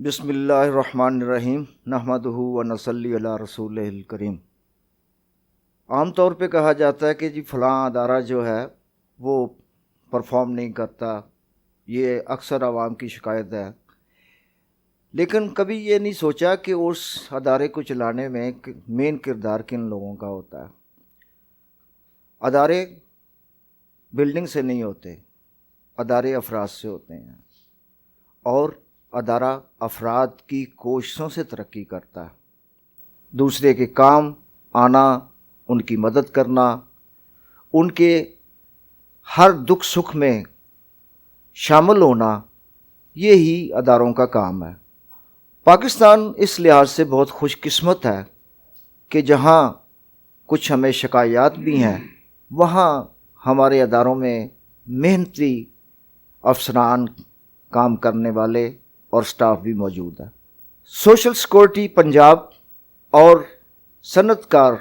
بسم اللہ الرحمن الرحیم نحمدہ ونصلی علی رسول الکریم۔ عام طور پہ کہا جاتا ہے کہ جی فلاں ادارہ جو ہے وہ پرفارم نہیں کرتا، یہ اکثر عوام کی شکایت ہے، لیکن کبھی یہ نہیں سوچا کہ اس ادارے کو چلانے میں مین کردار کن لوگوں کا ہوتا ہے۔ ادارے بلڈنگ سے نہیں ہوتے، ادارے افراد سے ہوتے ہیں، اور ادارہ افراد کی کوششوں سے ترقی کرتا ہے۔ دوسرے کے کام آنا، ان کی مدد کرنا، ان کے ہر دکھ سکھ میں شامل ہونا، یہی اداروں کا کام ہے۔ پاکستان اس لحاظ سے بہت خوش قسمت ہے کہ جہاں کچھ ہمیں شکایات بھی ہیں، وہاں ہمارے اداروں میں محنتی افسران کام کرنے والے اور سٹاف بھی موجود ہے۔ سوشل سیکورٹی پنجاب اور صنعت کار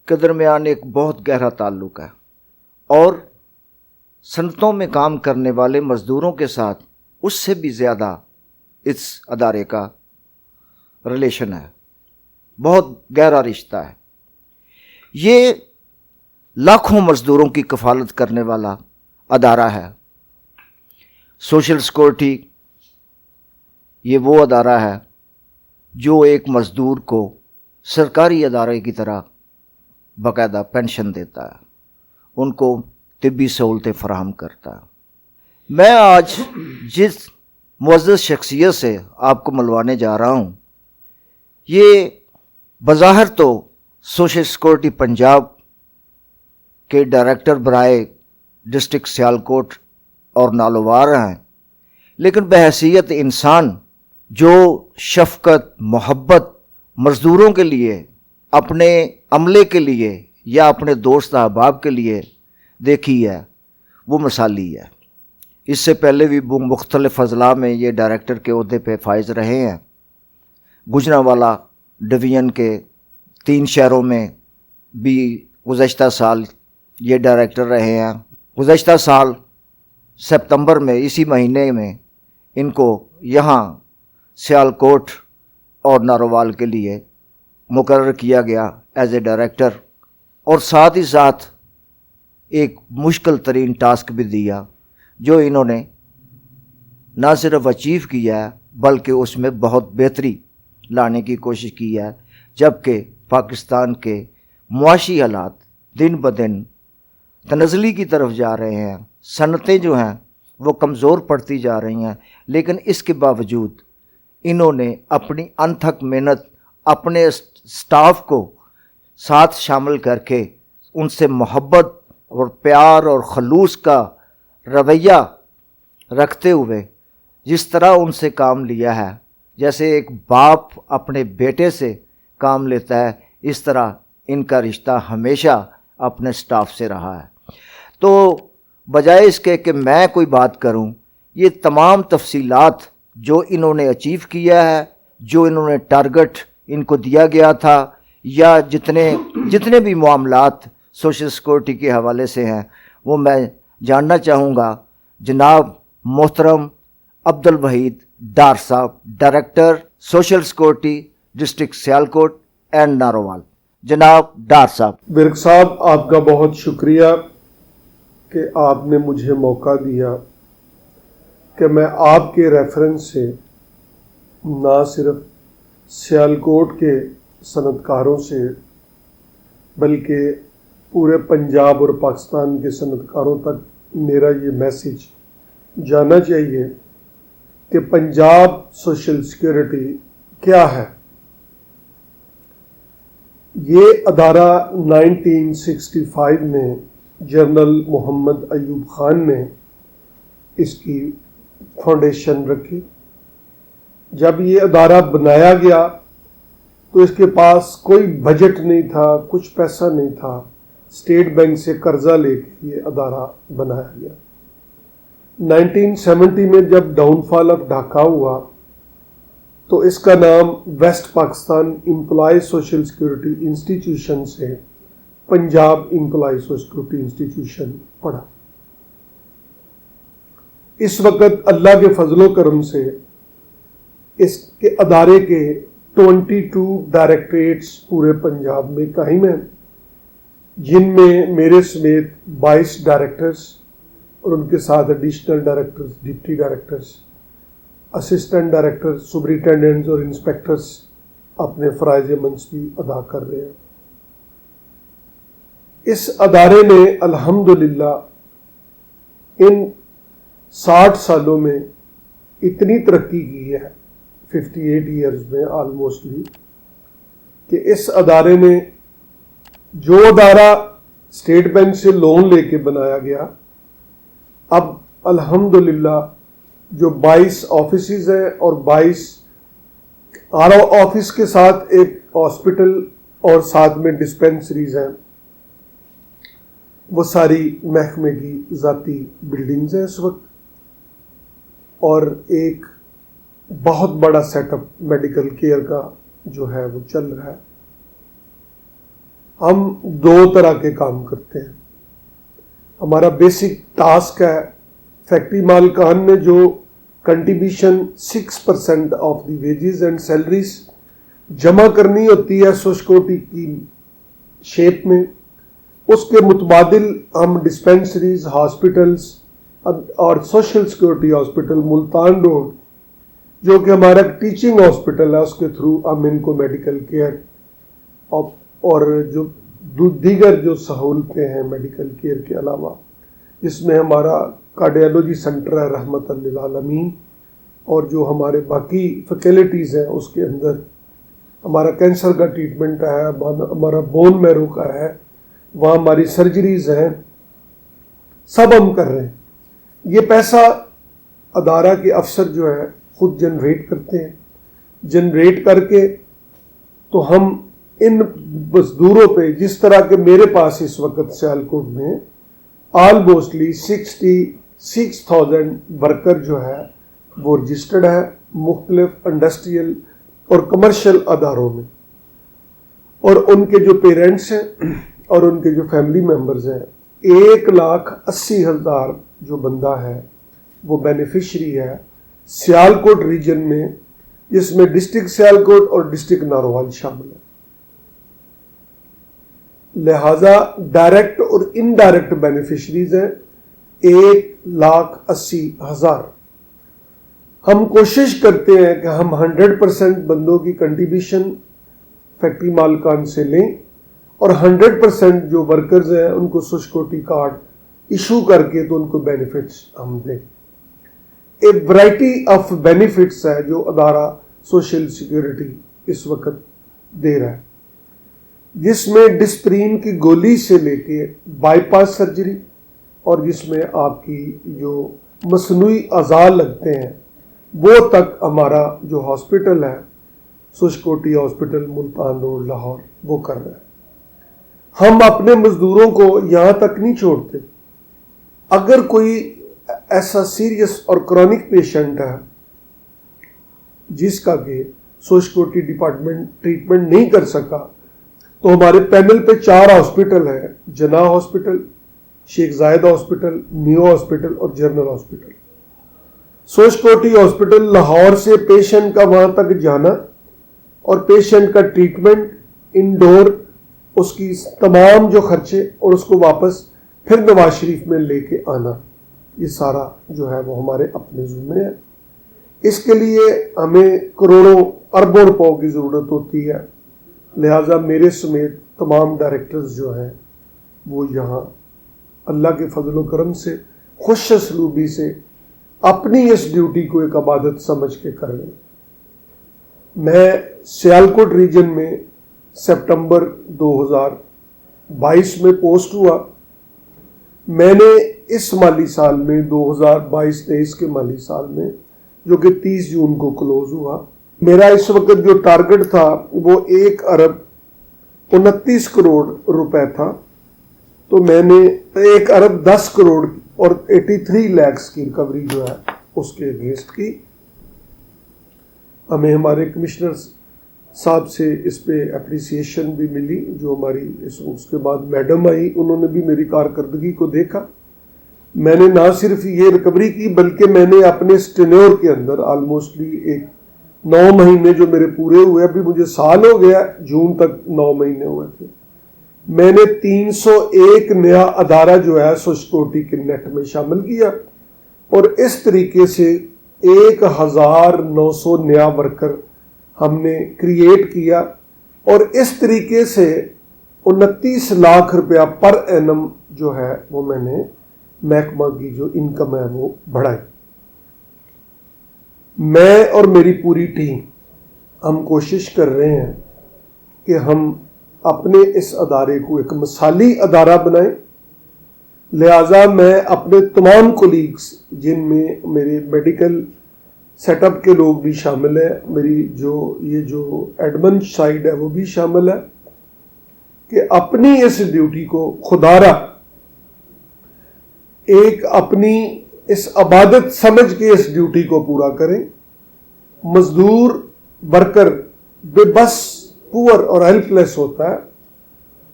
کے درمیان ایک بہت گہرا تعلق ہے، اور صنعتوں میں کام کرنے والے مزدوروں کے ساتھ اس سے بھی زیادہ اس ادارے کا ریلیشن ہے، بہت گہرا رشتہ ہے۔ یہ لاکھوں مزدوروں کی کفالت کرنے والا ادارہ ہے۔ سوشل سیکورٹی یہ وہ ادارہ ہے جو ایک مزدور کو سرکاری ادارے کی طرح باقاعدہ پینشن دیتا ہے، ان کو طبی سہولتیں فراہم کرتا ہے۔ میں آج جس معزز شخصیت سے آپ کو ملوانے جا رہا ہوں، یہ بظاہر تو سوشل سیکورٹی پنجاب کے ڈائریکٹر برائے ڈسٹرکٹ سیالکوٹ اور نالوار ہیں، لیکن بحیثیت انسان جو شفقت، محبت مزدوروں کے لیے، اپنے عملے کے لیے یا اپنے دوست احباب کے لیے دیکھی ہے، وہ مثالی ہے۔ اس سے پہلے بھی مختلف اضلاع میں یہ ڈائریکٹر کے عہدے پہ فائز رہے ہیں۔ گوجرانوالہ ڈویژن کے 3 شہروں میں بھی گزشتہ سال یہ ڈائریکٹر رہے ہیں۔ گزشتہ سال سپتمبر میں، اسی مہینے میں، ان کو یہاں سیالکوٹ اور نارووال کے لیے مقرر کیا گیا ایز اے ڈائریکٹر، اور ساتھ ہی ساتھ ایک مشکل ترین ٹاسک بھی دیا جو انہوں نے نہ صرف اچیو کیا ہے بلکہ اس میں بہت بہتری لانے کی کوشش کی ہے، جبکہ پاکستان کے معاشی حالات دن بدن تنزلی کی طرف جا رہے ہیں، صنعتیں جو ہیں وہ کمزور پڑتی جا رہی ہیں، لیکن اس کے باوجود انہوں نے اپنی انتھک محنت، اپنے سٹاف کو ساتھ شامل کر کے ان سے محبت اور پیار اور خلوص کا رویہ رکھتے ہوئے جس طرح ان سے کام لیا ہے، جیسے ایک باپ اپنے بیٹے سے کام لیتا ہے، اس طرح ان کا رشتہ ہمیشہ اپنے سٹاف سے رہا ہے۔ تو بجائے اس کے کہ میں کوئی بات کروں، یہ تمام تفصیلات جو انہوں نے اچیو کیا ہے، جو انہوں نے ٹارگٹ ان کو دیا گیا تھا، یا جتنے بھی معاملات سوشل سیکورٹی کے حوالے سے ہیں، وہ میں جاننا چاہوں گا جناب محترم عبدالوحید ڈار صاحب، director social security district Sialkot and Narowal. جناب ڈار صاحب۔ ورک صاحب، آپ کا بہت شکریہ کہ آپ نے مجھے موقع دیا کہ میں آپ کے ریفرنس سے نہ صرف سیالکوٹ کے صنعت کاروں سے بلکہ پورے پنجاب اور پاکستان کے صنعت کاروں تک میرا یہ میسیج جانا چاہیے کہ پنجاب سوشل سیکورٹی کیا ہے۔ یہ ادارہ 1965 میں جنرل محمد ایوب خان نے اس کی فاؤنڈیشن رکھی۔ جب یہ ادارہ بنایا گیا تو اس کے پاس کوئی بجٹ نہیں تھا، کچھ پیسہ نہیں تھا، اسٹیٹ بینک سے قرضہ لے کے یہ ادارہ بنایا گیا۔ 1970 میں جب ڈاؤن فال آف ڈھاکہ ہوا تو اس کا نام west Pakistan employee social security institution سے Punjab employee social security institution پڑا۔ اس وقت اللہ کے فضل و کرم سے اس کے ادارے کے 22 ڈائریکٹریٹس پورے پنجاب میں قائم ہیں، جن میں میرے سمیت 22 ڈائریکٹرز اور ان کے ساتھ additional directors, deputy directors, assistant director, superintendents اور انسپیکٹرز اپنے فرائض منصبی ادا کر رہے ہیں۔ اس ادارے نے الحمدللہ ان 60 سالوں میں اتنی ترقی کی ہے، 58 ایئرز میں آلموسٹلی، کہ اس ادارے نے جو ادارہ اسٹیٹ بینک سے لون لے کے بنایا گیا، اب الحمدللہ جو 22 آفیسز ہیں اور 22 آفس کے ساتھ ایک ہاسپٹل اور ساتھ میں ڈسپینسریز ہیں، وہ ساری محکمے کی ذاتی بلڈنگز ہیں اس وقت، اور ایک بہت بڑا سیٹ اپ میڈیکل کیئر کا جو ہے وہ چل رہا ہے۔ ہم 2 طرح کے کام کرتے ہیں۔ ہمارا بیسک ٹاسک ہے فیکٹری مالکان نے جو contribution 6% of the wages and salaries جمع کرنی ہوتی ہے سوشکوٹی کی شیپ میں، اس کے متبادل ہم ڈسپینسریز، ہاسپٹلز اور social security hospital Multan road, جو کہ ہمارا ٹیچنگ ہاسپٹل ہے، اس کے تھرو ہم ان کو میڈیکل کیئر اور جو دیگر جو سہولتیں ہیں میڈیکل کیئر کے علاوہ، جس میں ہمارا کارڈیالوجی سینٹر ہے رحمت للعالمین، اور جو ہمارے باقی فیکلٹیز ہیں اس کے اندر ہمارا کینسر کا ٹریٹمنٹ ہے، ہمارا بون میرو کا ہے، وہاں ہماری سرجریز ہیں، سب ہم کر رہے ہیں۔ یہ پیسہ ادارہ کے افسر جو ہے خود جنریٹ کرتے ہیں، جنریٹ کر کے تو ہم ان مزدوروں پہ، جس طرح کہ میرے پاس اس وقت سیالکوٹ میں آلموسٹلی 66,000 ورکر جو ہے وہ رجسٹرڈ ہے مختلف انڈسٹریل اور کمرشل اداروں میں، اور ان کے جو پیرنٹس ہیں اور ان کے جو فیملی ممبرز ہیں، 1,80,000 جو بندہ ہے وہ بینیفیشری ہے سیالکوٹ ریجن میں، جس میں ڈسٹرکٹ سیالکوٹ اور ڈسٹرکٹ نارووال شامل ہے۔ لہذا ڈائریکٹ اور انڈائریکٹ بینیفیشریز ہیں 1,80,000۔ ہم کوشش کرتے ہیں کہ ہم 100% بندوں کی کنٹریبیوشن فیکٹری مالکان سے لیں، اور 100% جو ورکرز ہیں ان کو سوشکوٹی کارڈ ایشو کر کے تو ان کو بینیفٹس ہم دیں۔ ایک ورائٹی آف بینیفٹس ہے جو ادارہ سوشل سیکیورٹی اس وقت دے رہا ہے، جس میں ڈسپرین کی گولی سے لے کے بائی پاس سرجری، اور جس میں آپ کی جو مصنوعی اعضاء لگتے ہیں وہ تک ہمارا جو ہاسپٹل ہے سوشکوٹی ہاسپٹل ملتان روڈ لاہور وہ کر رہا ہے۔ ہم اپنے مزدوروں کو یہاں تک نہیں چھوڑتے، اگر کوئی ایسا سیریس اور کرونک پیشنٹ ہے جس کا کہ سوشکوٹی ڈپارٹمنٹ ٹریٹمنٹ نہیں کر سکا، تو ہمارے پینل پہ 4 ہاسپٹل ہیں، جناح ہاسپٹل، شیخ زائد ہاسپٹل، میو ہاسپٹل اور جنرل ہاسپٹل۔ سوشکوٹی ہاسپٹل لاہور سے پیشنٹ کا وہاں تک جانا اور پیشنٹ کا ٹریٹمنٹ انڈور، اس کی تمام جو خرچے، اور اس کو واپس پھر نواز شریف میں لے کے آنا، یہ سارا جو ہے وہ ہمارے اپنے ذمے ہے۔ اس کے لیے ہمیں کروڑوں اربوں روپوں کی ضرورت ہوتی ہے، لہٰذا میرے سمیت تمام ڈائریکٹرز جو ہیں وہ یہاں اللہ کے فضل و کرم سے خوش اسلوبی سے اپنی اس ڈیوٹی کو ایک عبادت سمجھ کے کر رہے ہیں۔ میں سیالکوٹ ریجن میں سپٹمبر 2022 میں پوسٹ ہوا۔ میں نے اس مالی سال میں 2022-23 کے مالی سال میں، جو کہ 30 جون کو کلوز ہوا، میرا اس وقت جو ٹارگٹ تھا وہ 1 ارب 29 کروڑ روپے تھا، تو میں نے 1 ارب 10 کروڑ اور 83 لاکھ کی ریکوری جو ہے اس کے اگینسٹ کی۔ ہمیں ہمارے کمشنر صاحب سے اس پہ اپریسیشن بھی ملی، جو ہماری اس کے بعد میڈم آئی، انہوں نے بھی میری کارکردگی کو دیکھا۔ میں نے نہ صرف یہ ریکوری کی بلکہ میں نے اپنے اسٹینیور کے اندر آلموسٹلی ایک 9 مہینے جو میرے پورے ہوئے، ابھی مجھے سال ہو گیا، جون تک 9 مہینے ہوئے تھے، میں نے 301 نیا ادارہ جو ہے سوشل سیکورٹی کے نیٹ میں شامل کیا، اور اس طریقے سے 1900 نیا ورکر ہم نے کریٹ کیا، اور اس طریقے سے 29 لاکھ روپیہ پر اینم جو ہے وہ میں نے محکمہ کی جو انکم ہے وہ بڑھائی۔ میں اور میری پوری ٹیم ہم کوشش کر رہے ہیں کہ ہم اپنے اس ادارے کو ایک مثالی ادارہ بنائیں، لہٰذا میں اپنے تمام کولیگز، جن میں میرے میڈیکل سیٹ اپ کے لوگ بھی شامل ہیں، میری جو ایڈمن سائڈ ہے وہ بھی شامل ہے، کہ اپنی اس ڈیوٹی کو خدارہ ایک اپنی اس عبادت سمجھ کے اس ڈیوٹی کو پورا کریں۔ مزدور ورکر بے بس، پور اور ہیلپ لیس ہوتا ہے،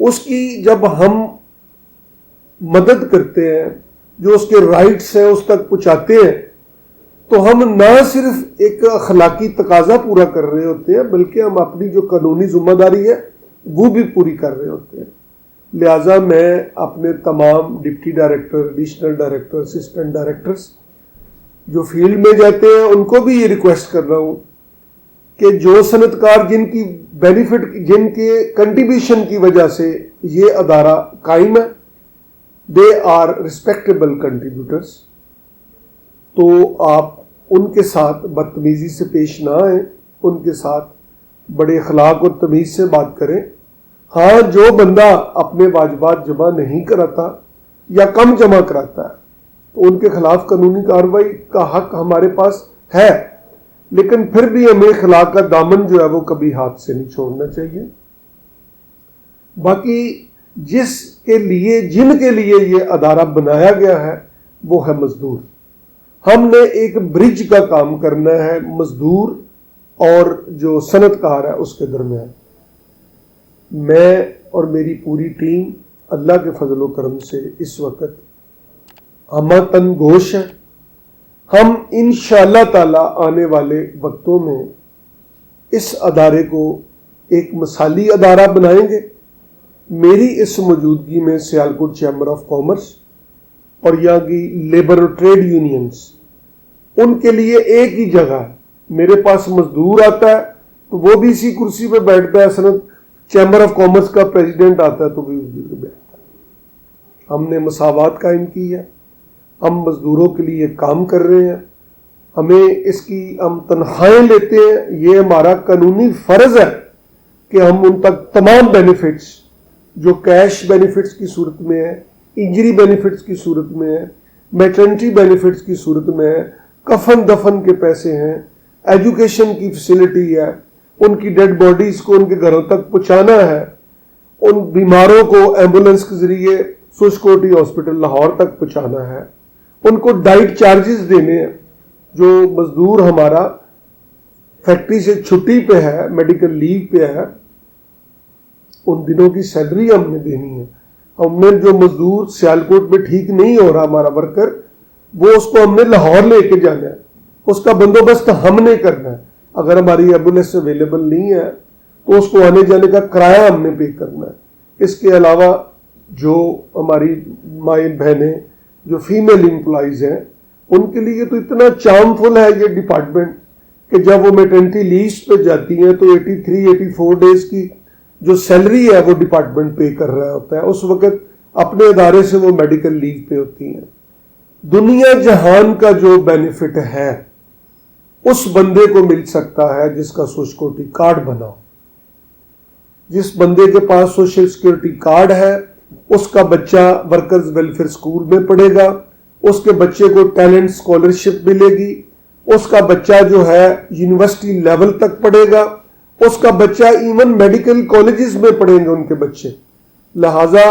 اس کی جب ہم مدد کرتے ہیں، جو اس کے رائٹس ہیں اس تک پہنچاتے ہیں، تو ہم نہ صرف ایک اخلاقی تقاضا پورا کر رہے ہوتے ہیں، بلکہ ہم اپنی جو قانونی ذمہ داری ہے وہ بھی پوری کر رہے ہوتے ہیں۔ لہٰذا میں اپنے تمام deputy director, additional director, assistant directors جو فیلڈ میں جاتے ہیں، ان کو بھی یہ ریکویسٹ کر رہا ہوں کہ جو صنعت کار جن کی بینیفٹ، جن کے کنٹریبیوشن کی وجہ سے یہ ادارہ قائم ہے، دے آر ریسپیکٹیبل کنٹریبیوٹرز، تو آپ ان کے ساتھ بدتمیزی سے پیش نہ آئیں، ان کے ساتھ بڑے اخلاق اور تمیز سے بات کریں۔ ہاں، جو بندہ اپنے واجبات جمع نہیں کراتا یا کم جمع کراتا ہے تو ان کے خلاف قانونی کارروائی کا حق ہمارے پاس ہے، لیکن پھر بھی ہمیں اخلاق کا دامن جو ہے وہ کبھی ہاتھ سے نہیں چھوڑنا چاہیے۔ باقی جن کے لیے یہ ادارہ بنایا گیا ہے وہ ہے مزدور۔ ہم نے ایک برج کا کام کرنا ہے مزدور اور جو صنعت کار ہے اس کے درمیان۔ میں اور میری پوری ٹیم اللہ کے فضل و کرم سے اس وقت ہمہ تن گوش ہیں۔ ہم انشاءاللہ تعالی آنے والے وقتوں میں اس ادارے کو ایک مثالی ادارہ بنائیں گے۔ میری اس موجودگی میں سیالکوٹ چیمبر آف کامرس اور یہاں کی لیبر اور ٹریڈ یونینز، ان کے لیے ایک ہی جگہ ہے۔ میرے پاس مزدور آتا ہے تو وہ بھی اسی کرسی پہ بیٹھتا ہے، صنعت چیمبر آف کامرس کا پریزیڈنٹ آتا ہے تو بھی بیٹھتا ہے۔ ہم نے مساوات قائم کی ہے، ہم مزدوروں کے لیے کام کر رہے ہیں، ہم تنخواہیں لیتے ہیں، یہ ہمارا قانونی فرض ہے کہ ہم ان تک تمام بینیفٹس جو کیش بینیفٹس کی صورت میں ہے، انجری بینیفٹس کی صورت میں ہے، میٹرنٹی بینیفٹس کی صورت میں ہے، کفن دفن کے پیسے ہیں، ایجوکیشن کی فیسلٹی ہے، ان کی ڈیڈ باڈیز کو ان کے گھروں تک پہنچانا ہے، ان بیماروں کو ایمبولنس کے ذریعے سوشل سیکورٹی ہاسپٹل لاہور تک پہنچانا ہے، ان کو ڈائٹ چارجز دینے ہیں۔ جو مزدور ہمارا فیکٹری سے چھٹی پہ ہے، میڈیکل لیو پہ ہے، ان دنوں کی سیلری ہم نے دینی ہے۔ ہم نے جو مزدور سیالکوٹ میں ٹھیک نہیں ہو رہا ہمارا ورکر، وہ اس کو ہم نے لاہور لے کے جانا ہے، اس کا بندوبست ہم نے کرنا ہے۔ اگر ہماری ایمبولینس اویلیبل نہیں ہے تو اس کو آنے جانے کا کرایہ ہم نے پے کرنا ہے۔ اس کے علاوہ جو ہماری مائیں بہنیں جو فیمیل امپلائیز ہیں، ان کے لیے تو اتنا چارم فل ہے یہ ڈپارٹمنٹ کہ جب وہ میٹرنٹی لیوز پہ جاتی ہیں تو 84 ڈیز کی جو سیلری ہے وہ ڈپارٹمنٹ پے کر رہا ہوتا ہے، اس وقت اپنے ادارے سے وہ میڈیکل لیو پہ ہوتی ہیں۔ دنیا جہان کا جو بینیفٹ ہے اس بندے کو مل سکتا ہے جس کا سوشل سیکورٹی کارڈ بنا ہو۔ جس بندے کے پاس سوشل سیکورٹی کارڈ ہے اس کا بچہ ورکرز ویلفیئر اسکول میں پڑھے گا، اس کے بچے کو ٹیلنٹ اسکالرشپ ملے گی، اس کا بچہ جو ہے یونیورسٹی لیول تک پڑھے گا، اس کا بچہ ایون میڈیکل کالجز میں پڑھیں گے ان کے بچے۔ لہٰذا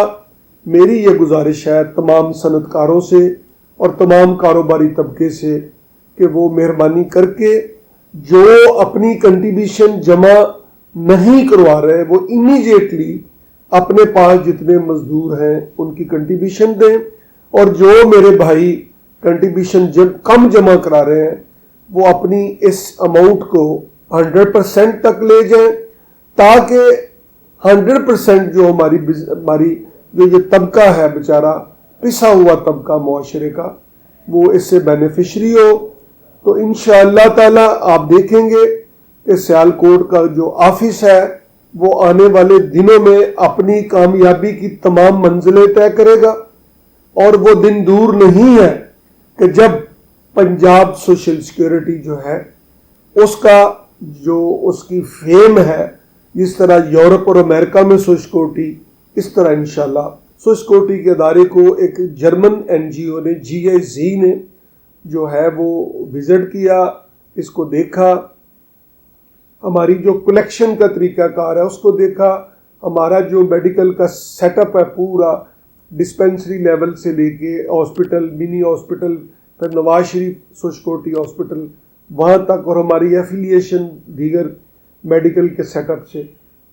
میری یہ گزارش ہے تمام صنعت کاروں سے اور تمام کاروباری طبقے سے کہ وہ مہربانی کر کے جو اپنی کنٹریبیوشن جمع نہیں کروا رہے وہ امیڈیٹلی اپنے پاس جتنے مزدور ہیں ان کی کنٹریبیوشن دیں، اور جو میرے بھائی کنٹریبیوشن کم جمع کرا رہے ہیں وہ اپنی اس اماؤنٹ کو 100% تک لے جائیں تاکہ 100% جو ہماری جو یہ طبقہ ہے بیچارہ پسا ہوا طبقہ معاشرے کا وہ اس سے بینیفیشری ہو. تو انشاءاللہ تعالی آپ دیکھیں گے کہ سیالکوٹ کا جو آفس ہے وہ آنے والے دنوں میں اپنی کامیابی کی تمام منزلیں طے کرے گا. اور وہ دن دور نہیں ہے کہ جب پنجاب سوشل سیکیورٹی جو ہے اس کا جو اس کی فیم ہے، جس طرح یورپ اور امریکہ میں سوشل سیکیورٹی، اس طرح انشاءاللہ سوشل سیکیورٹی کے ادارے کو ایک جرمن NGO نے GIZ نے جو ہے وہ وزٹ کیا، اس کو دیکھا، ہماری جو کلیکشن کا طریقہ کار ہے اس کو دیکھا، ہمارا جو میڈیکل کا سیٹ اپ ہے پورا ڈسپینسری لیول سے لے کے ہاسپٹل، منی ہاسپٹل، پھر Nawaz Sharif social security hospital وہاں تک، اور ہماری ایفیلیشن دیگر میڈیکل کے سیٹ اپ سے،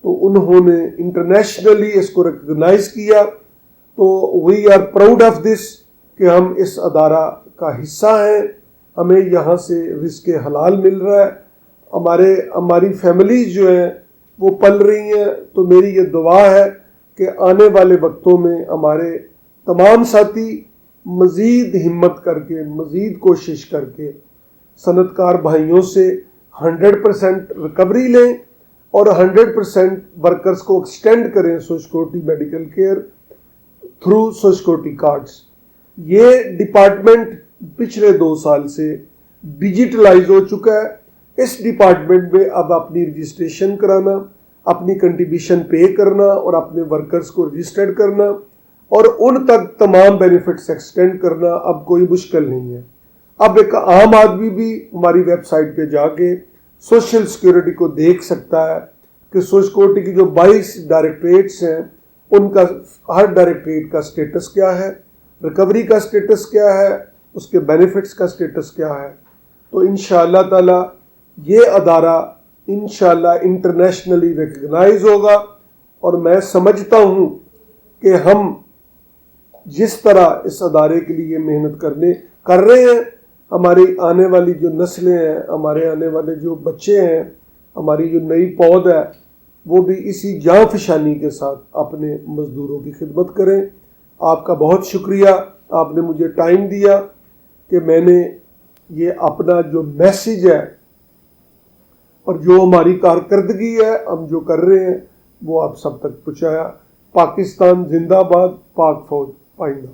تو انہوں نے انٹرنیشنلی اس کو ریکگنائز کیا. تو we are proud of this کہ ہم اس ادارہ کا حصہ ہیں، ہمیں یہاں سے رزق حلال مل رہا ہے، ہماری فیملیز جو ہیں وہ پل رہی ہیں. تو میری یہ دعا ہے کہ آنے والے وقتوں میں ہمارے تمام ساتھی مزید ہمت کر کے، مزید کوشش کر کے صنعت کار بھائیوں سے 100% ریکوری لیں اور 100% ورکرز کو ایکسٹینڈ کریں social security medical care through social security cards. یہ ڈپارٹمنٹ پچھلے 2 سال سے ڈیجیٹلائز ہو چکا ہے. اس ڈپارٹمنٹ میں اب اپنی رجسٹریشن کرانا، اپنی کنٹریبیوشن پے کرنا اور اپنے ورکرز کو رجسٹرڈ کرنا اور ان تک تمام بینیفٹس ایکسٹینڈ کرنا اب کوئی مشکل نہیں ہے. اب ایک عام آدمی بھی ہماری ویب سائٹ پہ جا کے سوشل سیکیورٹی کو دیکھ سکتا ہے کہ سوشل سیکیورٹی کی جو 22 ڈائریکٹریٹس ہیں ان کا ہر ڈائریکٹریٹ کا سٹیٹس کیا ہے، ریکوری کا سٹیٹس کیا ہے، اس کے بینیفٹس کا سٹیٹس کیا ہے. تو انشاءاللہ تعالی یہ ادارہ انشاءاللہ انٹرنیشنلی ریکگنائز ہوگا. اور میں سمجھتا ہوں کہ ہم جس طرح اس ادارے کے لیے محنت کر رہے ہیں، ہماری آنے والی جو نسلیں ہیں، ہمارے آنے والے جو بچے ہیں، ہماری جو نئی پود ہے، وہ بھی اسی جاں فشانی کے ساتھ اپنے مزدوروں کی خدمت کریں. آپ کا بہت شکریہ، آپ نے مجھے ٹائم دیا کہ میں نے یہ اپنا جو میسیج ہے اور جو ہماری کارکردگی ہے، ہم جو کر رہے ہیں، وہ آپ سب تک پہنچایا. پاکستان زندہ باد، پاک فوج پائندہ.